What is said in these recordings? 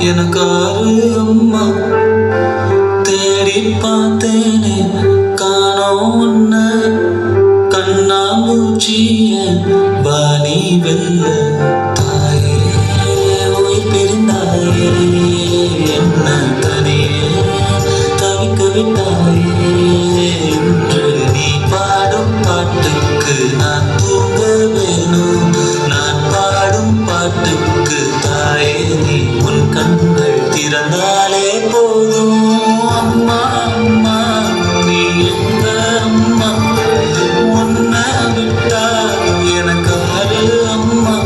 எனக்காரு அம்மா தேடி பார்த்தேனே காணோம் உன்ன கண்ணாமூச்சிய வாணி வெல்ல தாயே உயிர் பிரிந்தாயே என்ன தனியே தவிக்க விட்டாயே என்று நீ பாடும் பாட்டுக்கு நான் தூங்க வேணும் நான் பாடும் பாட்டுக்கு தாயே நீ உன் கண்கள் திறந்தாலே போதும் அம்மா அம்மா நீ எங்க அம்மா உன்னை விட்டா எனக்கு ஆறு அம்மா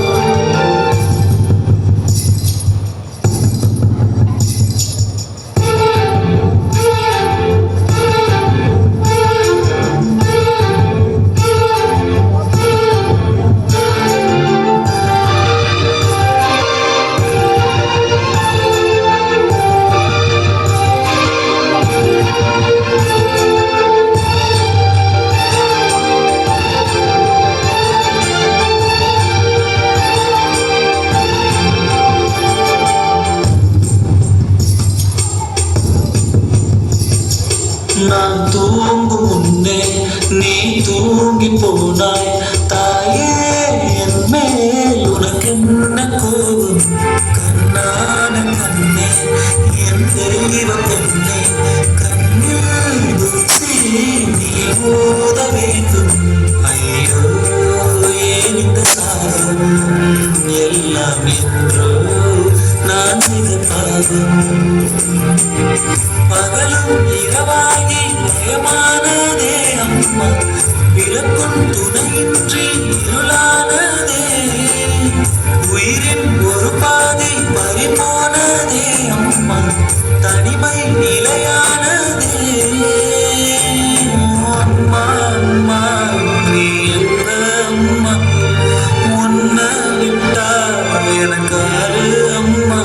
நான் தூங்கும் முன்னே நீ தூங்கி போனாய் தாயே என் மேல் உனக்கு என்ன கோபம் கண்ணான கண்ணே என் தெய்வ பெண்ணே கண்ணில் தூசி நீ ஓத வேண்டும் ஐயோ ஏன் இந்த சாதம் எல்லாம் என்றோ நான் செய்த பாவம் பகலும் இரவாகி பயமானதே அம்மா விளக்கும் துணையின்றி இருளானதே உயிரின் ஒரு பாதை பறிபோனதே அம்மா தனிமை நிலையானதே அம்மா அம்மா நீ எந்த அம்மா உன்னை விட்டா எனக்கு ஆறு அம்மா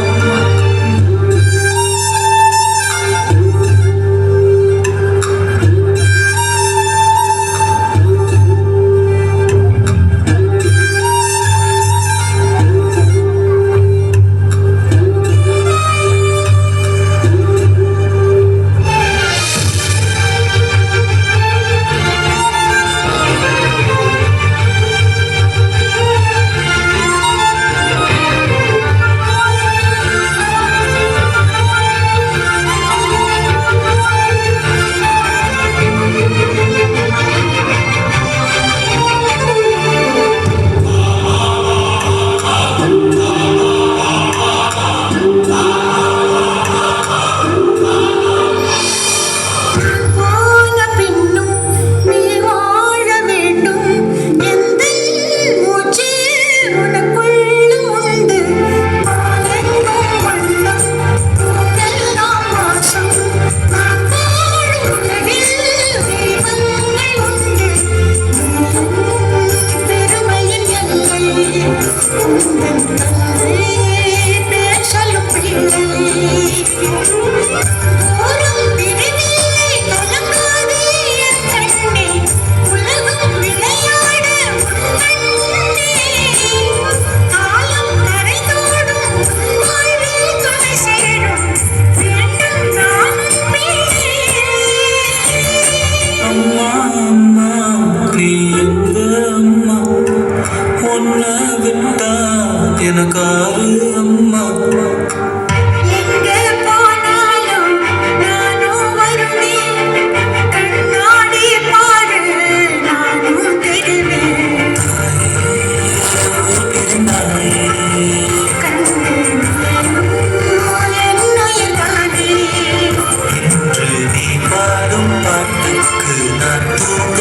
எனக்காரு அம்மா எங்கே போனாலும் நானும் வருவேன் கண்ணாடி பாரு நானும் தெரிவேன் என்னுயிர் தானே என்று நீ பாடும் பாட்டுக்கு நான் தூங்க